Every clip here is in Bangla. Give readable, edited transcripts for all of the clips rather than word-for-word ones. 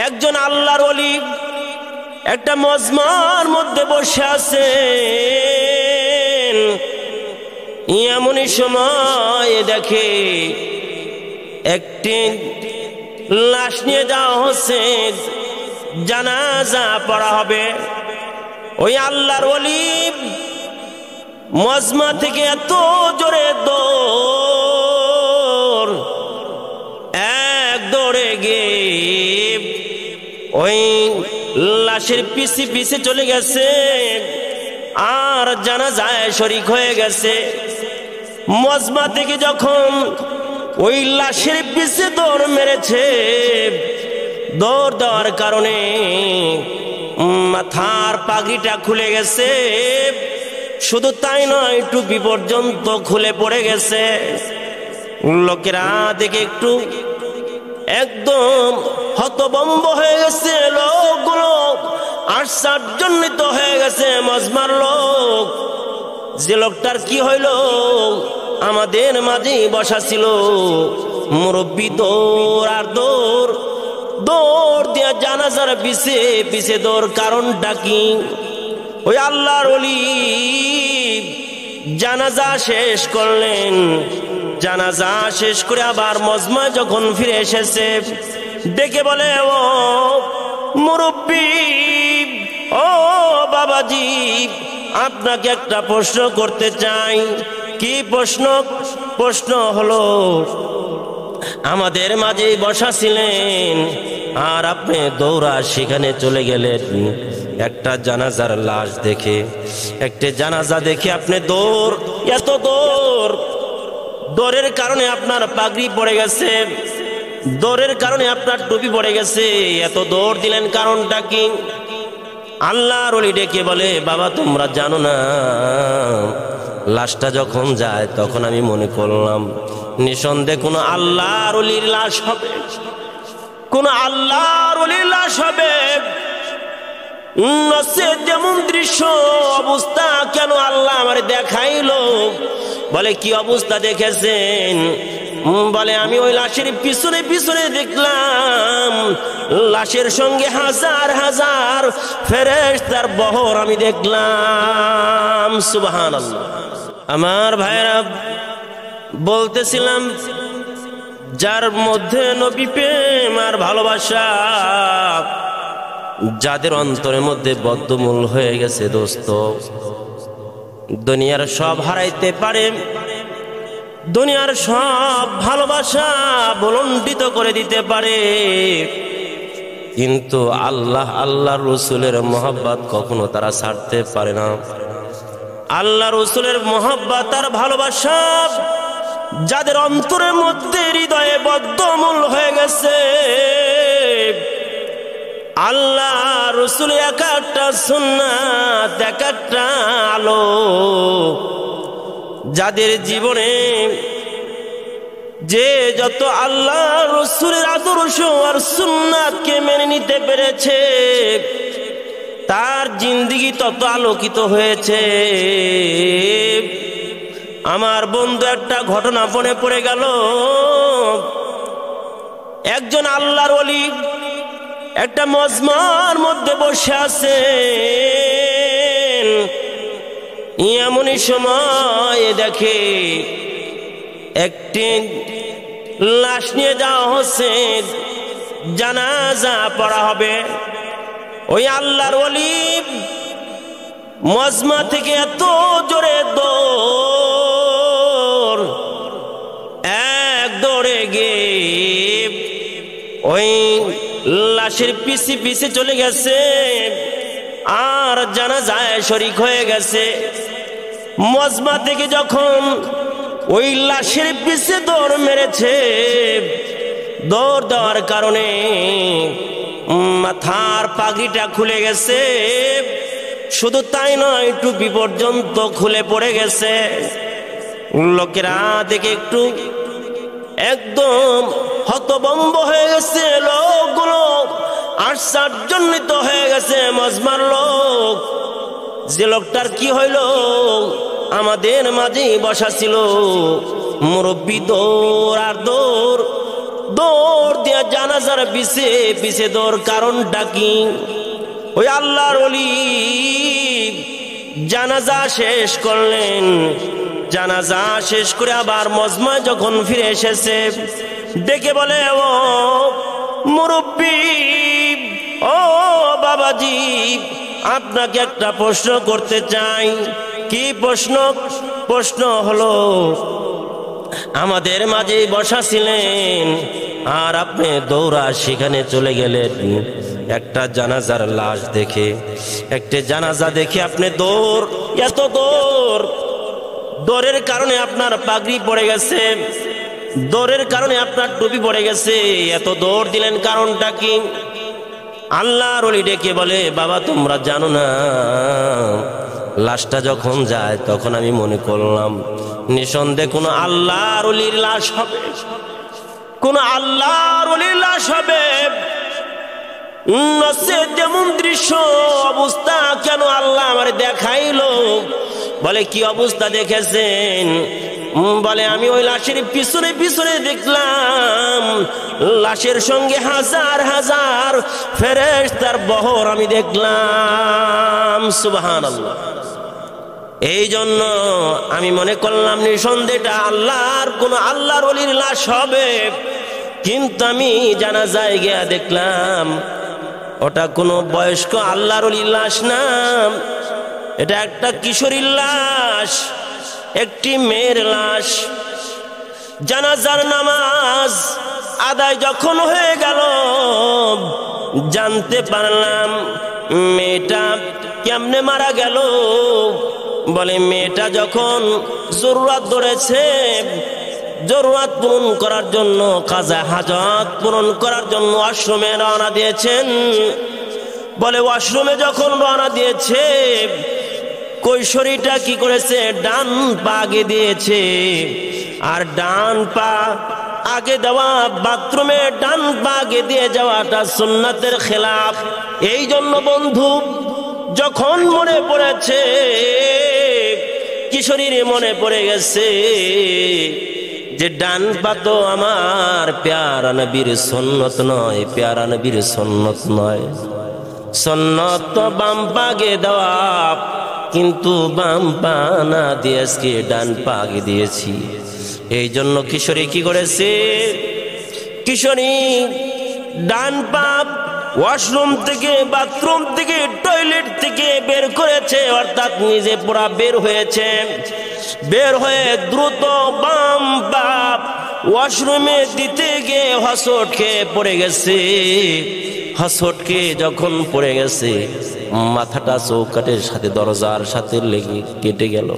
একজন আল্লাহর ওলি একটা মজমার মধ্যে বসে আছেন। এমনই সময় দেখে একটি লাশ নিয়ে যাওয়া হচ্ছে, জানাজা পড়া হবে। ওই আল্লাহর ওলি মজমা থেকে এত জোরে দৌড়, এক দৌড়ে গিয়ে ওই লাশের পিছে পিছে চলে গেছে আর জানাজায় শরীক হয়ে গেছে। মজমা থেকে যখন ওই লাশের পিছে দৌড় মেরেছে, দৌড় দেওয়ার কারণে মাথার পাগড়িটা খুলে গেছে। শুধু তাই নয়, টুপি পর্যন্ত খুলে পড়ে গেছে। লোকেরা দেখে একটু একদম হতভম্ব হয়ে গেছে। লোকগুলো আশ্চর্যান্বিত হয়ে গেছে। মজমার লোক, যে লোকটার কি হইল, আমাদের মাঝে বসা ছিল মুরব্বী, দৌড় আর দৌড়, দৌড় দিয়া জানাজার পিছে পিছে দৌড়। কারণটা কি? ওই আল্লাহর ওলি জানাজা শেষ করলেন। জানাজা শেষ করে আবার মজমা যখন ফিরে এসেছে, ডেকে বলে, ও মুরব্বী, ও বাবাজি, আপনাকে একটা প্রশ্ন করতে চাই। কি প্রশ্ন? প্রশ্ন হলো, আমাদের মাঝে বসা ছিলেন আর আপনি দৌড়া সেখানে চলে গেলেন একটা জানাজার লাশ দেখে। একটা জানাজা দেখে আপনি দৌড়, এত দৌড়, দৌড়ের কারণে আপনার পাগড়ি পড়ে গেছে, দৌড়ের কারণে আপনার টুপি পড়ে গেছে, এত দৌড় দিলেন, কারণটা কি? আল্লাহর ওলি ডেকে বলে, বাবা তোমরা জানো না, লাশটা যখন যায় তখন আমি মনে করলাম নিঃসন্দেহে কোনো আল্লাহর ওলির লাশ হবে, কোন আল্লাহর ওলির লাশ হবে। যেমন দৃশ্য অবস্থা কেন আল্লাহ আমার দেখাইলো। বলে, কি অবস্থা দেখেছেন? বলে, আমি ওই লাশের পিছনে পিছনে দেখলাম, লাশের সঙ্গে হাজার হাজার ফেরেশতার বহর আমি দেখলাম। সুবহানাল্লাহ। আমার ভাইরা, বলতেছিলাম, যার মধ্যে নবী প্রেম আর ভালোবাসা, যাদের অন্তরের মধ্যে বদ্ধমূল হয়ে গেছে, দোস্ত, দুনিয়ার সব হারাইতে পারে, দুনিয়ার সব ভালোবাসা ভুলণ্ডিত করে দিতে পারে, কিন্তু আল্লাহ, আল্লাহর রসুলের মহব্বত কখনো তারা ছাড়তে পারে না। আল্লাহ রসুলের মহব্বত আর ভালোবাসা যাদের অন্তরের মধ্যে, হৃদয়ে বদ্ধমূল হয়ে গেছে, আল্লাহ রসুল এক একটা সুন্নাত, এক একটা আলো, যাদের জীবনে যে যত আল্লাহ রসুলের আদর্শ আর সুন্নাতকে মেনে নিতে পেরেছে, তার জিন্দেগি তত আলোকিত হয়েছে। আমার বন্ধু, একটা ঘটনা মনে পড়ে গেল। একজন আল্লাহর ওলি একটা মজমার মধ্যে বসে আছেন। এমনই সময় দেখে একটি লাশ নিয়ে যাওয়া হচ্ছে, জানাজা পড়া হবে। ওই আল্লাহর ওলি মজমা থেকে এত জোরে দৌড়, এক দৌড়ে গিয়ে ওই লাশের পিছে পিছে চলে গেছে আর জানাজায় শরীক হয়ে গেছে। মজমা থেকে যখন ওই লাশের পিছে দৌড় মেরেছে, দৌড় দেওয়ার কারণে মাথার পাগড়িটা খুলে গেছে। শুধু তাই নয়, টুপি পর্যন্ত খুলে পড়ে গেছে। লোকেরা দেখে একটু একদম হতভম্ব হয়ে গেছে। লোকগুলো আশ্চর্যান্বিত হয়ে গেছে। মজমার লোক, যে লোকটার কি হইল, আমাদের মাঝে বসা ছিল মুরব্বী, দৌড় আর দৌড়, দৌড় দিয়া জানাজার পিছে পিছে দৌড়, কারণটা কি? ওই আল্লাহর ওলি জানাজা শেষ করলেন, জানাজা শেষ করে আবার মজমায় যখন ফিরে এসেছে, ডেকে বলে, ও মুরব্বী, ও বাবাজি, আপনাকে একটা প্রশ্ন করতে চাই। কি প্রশ্ন? প্রশ্ন হলো, আমাদের মাঝে বসা ছিলেন আর আপনি দৌড়া সেখানে চলে গেলেন একটা জানাজার লাশ দেখে, একটা জানাজা দেখে আপনি দৌড়, এত দৌড়ের কারণে আপনার পাগড়ি পড়ে গেছে, দৌড়ের কারণে আপনার টুপি পড়ে গেছে, এত দৌড় দিলেন, কারণটা কি? আল্লাহর ওলি ডেকে বলে, বাবা তোমরা জানো না, লাশটা যখন যায় তখন আমি মনে করলাম নিঃসন্দেহে কোনো আল্লাহর ওলির লাশ হবে, কোন আল্লাহর ওলির লাশ হবে। যেমন দৃশ্য অবস্থা কেন আল্লাহ আমার দেখাইলো? বলে, কি অবস্থা দেখেছেন? বলে, আমি ওই লাশের পিছনে পিছনে দেখলাম, লাশের সঙ্গে হাজার হাজার ফেরেশতার বহর আমি দেখলাম। সুবহানাল্লাহ। এই জন্য আমি মনে করলাম নিঃসন্দেহে আল্লাহর কোন আল্লাহর ওলির লাশ হবে, কিন্তু আমি জানাজায় গিয়া দেখলাম ওটা কোনো বয়স্ক আল্লাহর ওলির লাশ না, এটা একটা কিশোরীর লাশ, একটি মেয়ের লাশ। জানাজার নামাজ আদায় যখন হয়ে গেল, জানতে পারলাম মেয়েটা কেমনে মারা গেল। বলে, মেয়েটা যখন জরুরত ধরেছে, জরুরত পূরণ করার জন্য, কাজা হাজত পূরণ করার জন্য আশ্রমে রওনা দিয়েছেন। বলে, আশ্রমে যখন রওনা দিয়েছে, কৈশোরীটা কি করেছে? ডান পা আগে দিয়েছে, আর ডান পা আগে দেওয়া, বাথরুমে ডান পা আগে দিয়ে যাওয়াটা সুন্নাতের খেলাফ। এই জন্য বন্ধু, যখন মনে পড়েছে, কিশোরীর মনে পড়ে গেছে যে ডান পা তো আমার প্যারা নবীর সুন্নত নয়, প্যারা নবীর সুন্নত নয়, সুন্নত তো বাম পা আগে দেওয়া, কিন্তু বাম পা না দিয়ে আজকে ডান পা আগে দিয়েছি। এই জন্য কিশোরী কি করেছে? কিশোরী ডান পা ওয়াশরুম থেকে, বাথরুম থেকে, টয়লেট থেকে বের করেছে, অর্থাৎ নিজে পুরা বের হয়েছে। বের হয়ে দ্রুত বাম পা ওয়াশরুমে দিতে গিয়ে হসট খেয়ে পড়ে গেছে। হসট খেয়ে যখন পড়ে গেছে, মাথাটা চৌকাঠের সাথে, দরজার সাথে লেগে কেটে গেল।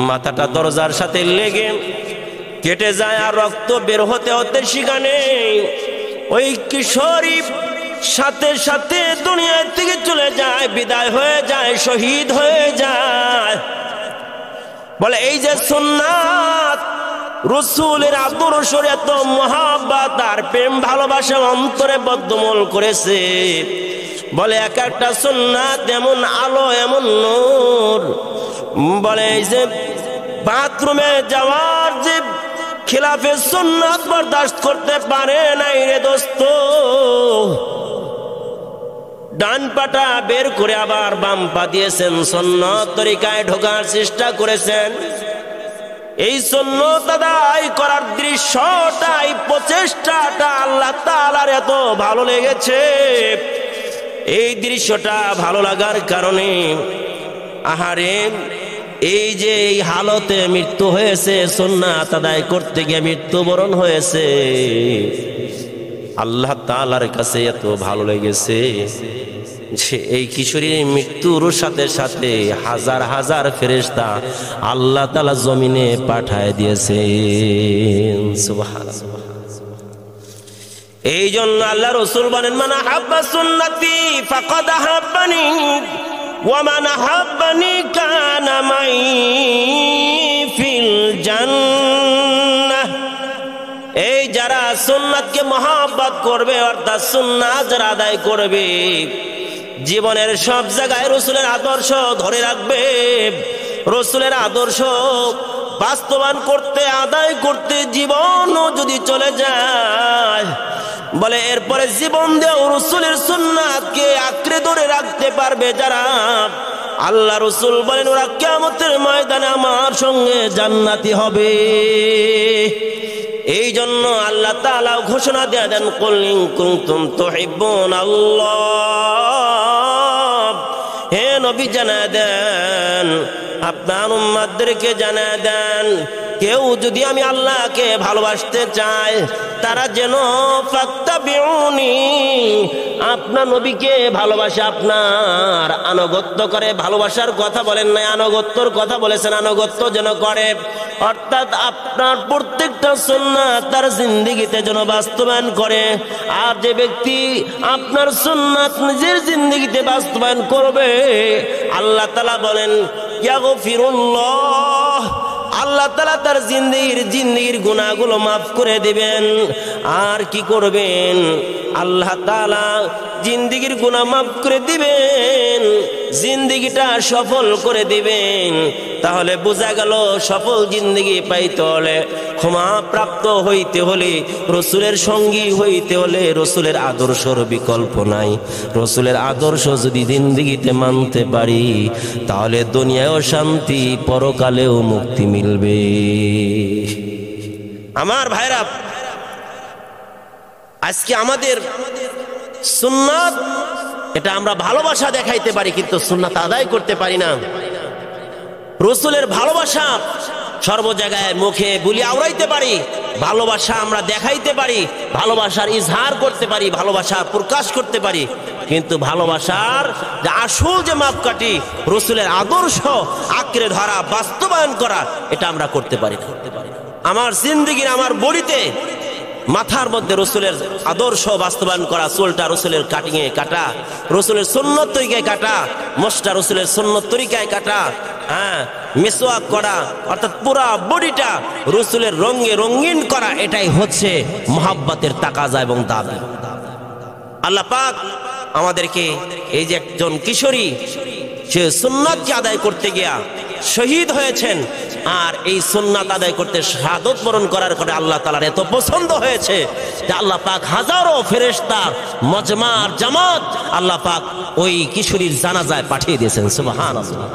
মাথাটা দরজার সাথে লেগে কেটে যায়, আর রক্ত বের হতে হতে সেখানে ওই কিশোরী সাথে সাথে দুনিয়া থেকে চলে যায়, বিদায় হয়ে যায়, শহীদ হয়ে যায়। বলে, এই যে সুন্নাত, রাসূলের আদর্শের এত মহব্বত আর প্রেম ভালোবাসা অন্তরে বদ্ধমূল করেছে। বলে, এক একটা সুন্নাত এমন আলো, এমন নূর। বলে, এই যে বাথরুমে যাওয়ার যে খিলাফে সুন্নাত বরদাস্ত করতে পারে নাই রে দোস্ত, ডান পাটা বের করে আবার বাম পা দিয়েছেন, সুন্নত তরিকায় ঢোকার চেষ্টা করেছেন। এই সুন্নত আদায় করার দৃশ্যটাই, প্রচেষ্টাটা আল্লাহ তাআলার এত ভালো লেগেছে। এই দৃশ্যটা ভালো লাগার কারণে, আহারে, এই যে এই হালতে মৃত্যু হয়েছে, সুন্নাত আদায় করতে গিয়ে মৃত্যুবরণ হয়েছে, আল্লাহ তাআলার কাছে এত ভালো লেগেছে যে এই কিশোরীর মৃত্যুর সাথে সাথে হাজার হাজার ফেরেশতা আল্লাহ তাআলা জমিনে পাঠায় দিয়েছেন। সুবহানাল্লাহ। এই জন্য আল্লাহ রাসূল বলেন, মান আহাব্বা সুন্নতি ফাকাদ আহাব্বানি ওয়া মান আহাব্বানি কানা মাই ফিল জান্নাহ। এই যারা সুন্নাতকে মহব্বত করবে, অর্থাৎ সুন্নাত যারা আদায় করবে, জীবনের সব জায়গায় রাসূলের আদর্শ ধরে রাখবে, রাসূলের আদর্শ বাস্তবায়ন করতে, আদায় করতে জীবনও যদি চলে যায়, বলে এরপরে জীবন দেও রাসূলের সুন্নাতকে আঁকড়ে ধরে রাখতে পারবে যারা, আল্লাহ রাসূল বলেন ওরা কিয়ামতের ময়দানে আমার সঙ্গে জান্নাতি হবে। এই জন্য আল্লাহ তাআলা ঘোষণা দিয়ে দেন, কুল ইন কুনতুম তুহিব্বুনাল্লাহ, হে নবী জানায় দেন, আপনার উম্মতদেরকে জানায় দেন, কেউ যদি আমি আল্লাহকে ভালোবাসতে চায় তারা যেন ফাত্তাবিউনি, আপনার নবীকে ভালোবাসে, আপনার আনুগত্য করে। ভালোবাসার কথা বলেন নাই, আনুগত্যর কথা বলেছেন, আনুগত্য যেন করে, অর্থাৎ আপনার প্রত্যেকটা সুন্নাত তার জিন্দেগিতে যেন বাস্তবায়ন করে। আর যে ব্যক্তি আপনার সুন্নাত নিজের জিন্দেগিতে বাস্তবায়ন করবে, আল্লাহ তাআলা বলেন ইয়াগফিরুল্লাহ, আল্লাহ তাআলা তার জিন্দেগির গুনাহগুলো মাফ করে দিবেন। আর কি করবেন? আল্লাহ তাআলা জিন্দেগির গুনাহ মাফ করে দিবেন, জিন্দেগিটা সফল করে দিবেন। তাহলে বোঝা গেল সফল জিন্দেগি পাইতে হলে, ক্ষমা প্রাপ্ত হইতে হলে, রাসূলের সঙ্গী হইতে হলে রাসূলের আদর্শের বিকল্প নাই। রাসূলের আদর্শ যদি জিন্দেগিতে মানতে পারি তাহলে দুনিয়ায়ও শান্তি, পরকালেও মুক্তি মিলবে। আমার ভাইরা, আজকে আমাদের সুন্নাত, এটা আমরা ভালোবাসা দেখাইতে পারি কিন্তু সুন্নাত আদায় করতে পারি না। রাসূলের ভালোবাসা সর্ব জায়গায় মুখে বুলি আওড়াইতে পারি, ভালোবাসা আমরা দেখাইতে পারি, ভালোবাসার ইজহার করতে পারি, ভালোবাসা প্রকাশ করতে পারি, কিন্তু ভালোবাসার যে আসল যে মাপকাঠি, রাসূলের আদর্শ আঁকড়ে ধরা, বাস্তবায়ন করা, এটা আমরা করতে পারি না। আমার জিন্দেগির, আমার বডিতে, মাথার মধ্যে রাসূলের আদর্শ বাস্তবায়ন করা, চুলটা রাসূলের কাটিংয়ে কাটা, রাসূলের সুন্নত তরিকায় কাটা, মোষটা রাসূলের সুন্নত তরিকায় কাটা, মিসওয়াক করা, অর্থাৎ পুরা বডিটা রাসূলের রঙে রঙিন করা, এটাই হচ্ছে মুহাব্বতের তাকাজা এবং দাবি। আল্লাহ পাক আমাদেরকে, এই যে একজন কিশোরী, সে সুন্নাতকে আদায় করতে গিয়া শহীদ হয়েছেন, আর এই সুন্নাত আদায় করতে শাহাদত বরণ করার পরে আল্লাহ তাআলার এত পছন্দ হয়েছে যে আল্লাহ পাক হাজারো ফেরেশতা, মজমার জামাত আল্লাহ পাক ওই কিশোরীর জানাজায় পাঠিয়ে দিয়েছেন। সুবহানাল্লাহ।